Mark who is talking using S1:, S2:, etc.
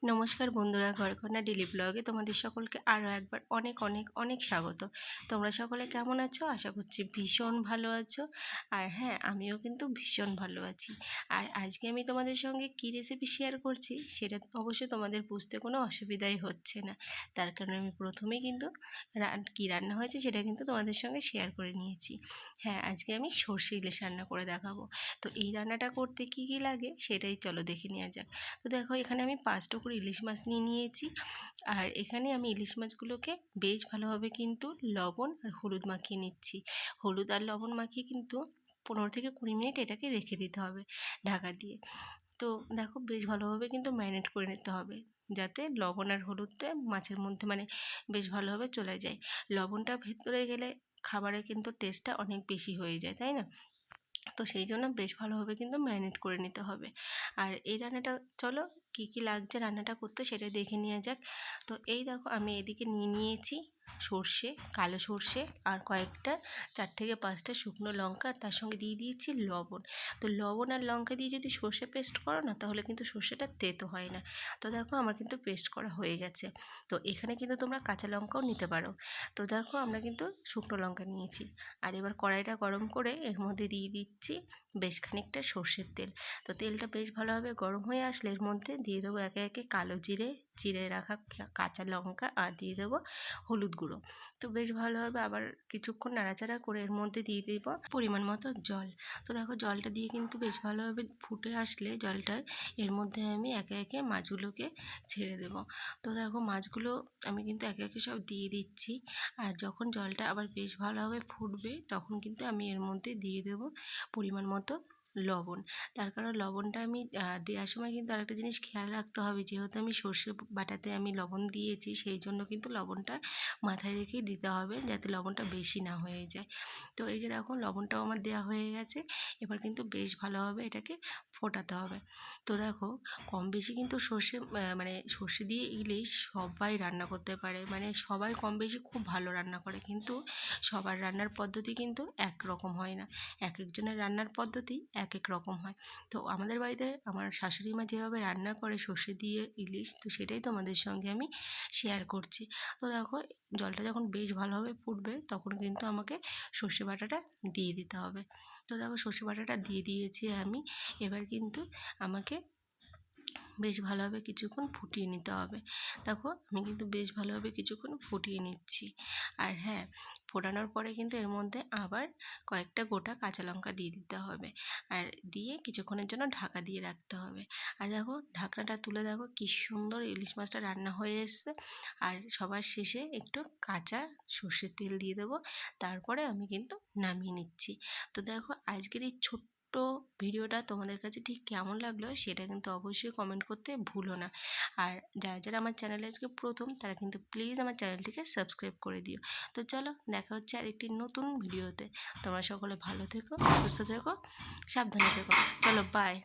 S1: নমস্কার বন্ধুরা, ঘরকন্যা ডেলি ব্লগে তোমাদের সকলকে আরও একবার অনেক অনেক অনেক স্বাগত। তোমরা সকলে কেমন আছো? আশা করছি ভীষণ ভালো আছো। আর হ্যাঁ, আমিও কিন্তু ভীষণ ভালো আছি। আর আজকে আমি তোমাদের সঙ্গে কী রেসিপি শেয়ার করছি সেটা অবশ্যই তোমাদের বুঝতে কোনো অসুবিধাই হচ্ছে না। তার কারণ আমি প্রথমেই কিন্তু কী রান্না হয়েছে সেটা কিন্তু তোমাদের সঙ্গে শেয়ার করে নিয়েছি। হ্যাঁ, আজকে আমি সর্ষে ইলিশ রান্না করে দেখাবো। তো এই রান্নাটা করতে কী কী লাগে সেটাই চলো দেখে নেওয়া যাক। তো দেখো, এখানে আমি 5 টুকরো ইলিশ মাছ নিয়ে নিয়েছি। আর এখানে আমি ইলিশ মাছগুলোকে বেশ ভালোভাবে কিন্তু লবণ আর হলুদ মাখিয়ে নিচ্ছি। হলুদ আর লবণ মাখিয়ে কিন্তু 15 থেকে 20 মিনিট এটাকে রেখে দিতে হবে ঢাকা দিয়ে। তো দেখো, বেশ ভালোভাবে কিন্তু ম্যারিনেট করে নিতে হবে, যাতে লবণ আর হলুদটা মাছের মধ্যে বেশ ভালোভাবে চলে যায়। লবণটা ভেতরে গেলে খাবারের কিন্তু টেস্টটা অনেক বেশি হয়ে যায়, তাই না? তো সেই জন্য বেশ ভালোভাবে কিন্তু ম্যারিনেট করে নিতে হবে। আর এই রান্নাটা, চলো কী কী লাগছে রান্নাটা করতে সেটা দেখে নেওয়া যাক। তো এই দেখো, আমি এদিকে নিয়ে নিয়েছি সর্ষে, কালো সর্ষে, আর কয়েকটা 4 থেকে 5টা শুকনো লঙ্কা, আর তার সঙ্গে দিয়ে দিয়েছি লবণ। তো লবণ আর লঙ্কা দিয়ে যদি সর্ষে পেস্ট করো না, তাহলে কিন্তু সর্ষেটা তেতো হয় না। তো দেখো, আমার কিন্তু পেস্ট করা হয়ে গেছে। তো এখানে কিন্তু তোমরা কাঁচা লঙ্কাও নিতে পারো। তো দেখো, আমরা কিন্তু শুকনো লঙ্কা নিয়েছি। আর এবার কড়াইটা গরম করে এর মধ্যে দিয়ে দিচ্ছি বেশ খানিকটা সর্ষের তেল। তো তেলটা বেশ ভালোভাবে গরম হয়ে আসলে এর মধ্যে দিয়ে দেবো একে একে কালো জিরে, চিড়ে রাখা কাঁচা লঙ্কা, আর দিয়ে দেবো হলুদ গুঁড়ো। তো বেশ ভালোভাবে আবার কিছুক্ষণ নাড়াচাড়া করে এর মধ্যে দিয়ে দেবো পরিমাণ মতো জল। তো দেখো, জলটা দিয়ে কিন্তু বেশ ভালোভাবে ফুটে আসলে জলটা, এর মধ্যে আমি একে একে মাছগুলোকে ছেড়ে দেবো। তো দেখো, মাছগুলো আমি কিন্তু একে একে সব দিয়ে দিচ্ছি। আর যখন জলটা আবার বেশ ভালোভাবে ফুটবে, তখন কিন্তু আমি এর মধ্যে দিয়ে দেবো পরিমাণ মতো লবণ। তার কারণ লবণটা আমি দেওয়ার সময় কিন্তু আরেকটা জিনিস খেয়াল রাখতে হবে, যেহেতু আমি সর্ষে বাটাতে আমি লবণ দিয়েছি, সেই জন্য কিন্তু লবণটা মাথায় রেখেই দিতে হবে, যাতে লবণটা বেশি না হয়ে যায়। তো এই যে দেখো, লবণটাও আমার দেওয়া হয়ে গেছে। এবার কিন্তু বেশ ভালোভাবে এটাকে ফোটাতে হবে। তো দেখো, কম বেশি কিন্তু সর্ষে দিয়ে ইলিশ সবাই রান্না করতে পারে, সবাই কম বেশি খুব ভালো রান্না করে, কিন্তু সবার রান্নার পদ্ধতি কিন্তু একরকম হয় না। এক একজনের রান্নার পদ্ধতি এক এক রকম হয়। তো আমাদের বাড়িতে আমার শাশুড়ি মা যেভাবে রান্না করে সর্ষে দিয়ে ইলিশ, তো সেটাই তোমাদের সঙ্গে আমি শেয়ার করছি। তো দেখো, জলটা যখন বেশ ভালোভাবে ফুটবে, তখন কিন্তু আমাকে সর্ষে বাটাটা দিয়ে দিতে হবে। তো দেখো, সর্ষে বাটাটা দিয়ে দিয়েছি আমি। এবার কিন্তু আমাকে বেশ ভালোভাবে কিছুক্ষণ ফুটিয়ে নিতে হবে। দেখো, আমি কিন্তু বেশ ভালোভাবে কিছুক্ষণ ফুটিয়ে নিচ্ছি। আর হ্যাঁ, ফোটানোর পরে কিন্তু এর মধ্যে আবার কয়েকটা গোটা কাঁচা লঙ্কা দিয়ে দিতে হবে। আর দিয়ে কিছুক্ষণের জন্য ঢাকা দিয়ে রাখতে হবে। আর দেখো, ঢাকনাটা তুলে দেখো কি সুন্দর ইলিশ মাছটা রান্না হয়ে এসছে। আর সবার শেষে একটু কাঁচা সর্ষের তেল দিয়ে দেবো। তারপরে আমি কিন্তু নামিয়ে নিচ্ছি। তো দেখো, আজকের এই ছোট্ট ভিডিওটা তোমাদের কাছে ঠিক কেমন লাগলো সেটা কিন্তু অবশ্যই কমেন্ট করতে ভুলো না। আর যারা যারা আমার চ্যানেলে আজকে প্রথম, তারা কিন্তু প্লিজ আমার চ্যানেলটিকে সাবস্ক্রাইব করে দিও। তো চলো, দেখা হচ্ছে আরেকটি নতুন ভিডিওতে। তোমরা সকলে ভালো থেকো, সুস্থ থেকো, সাবধানে থেকো। চলো, বাই।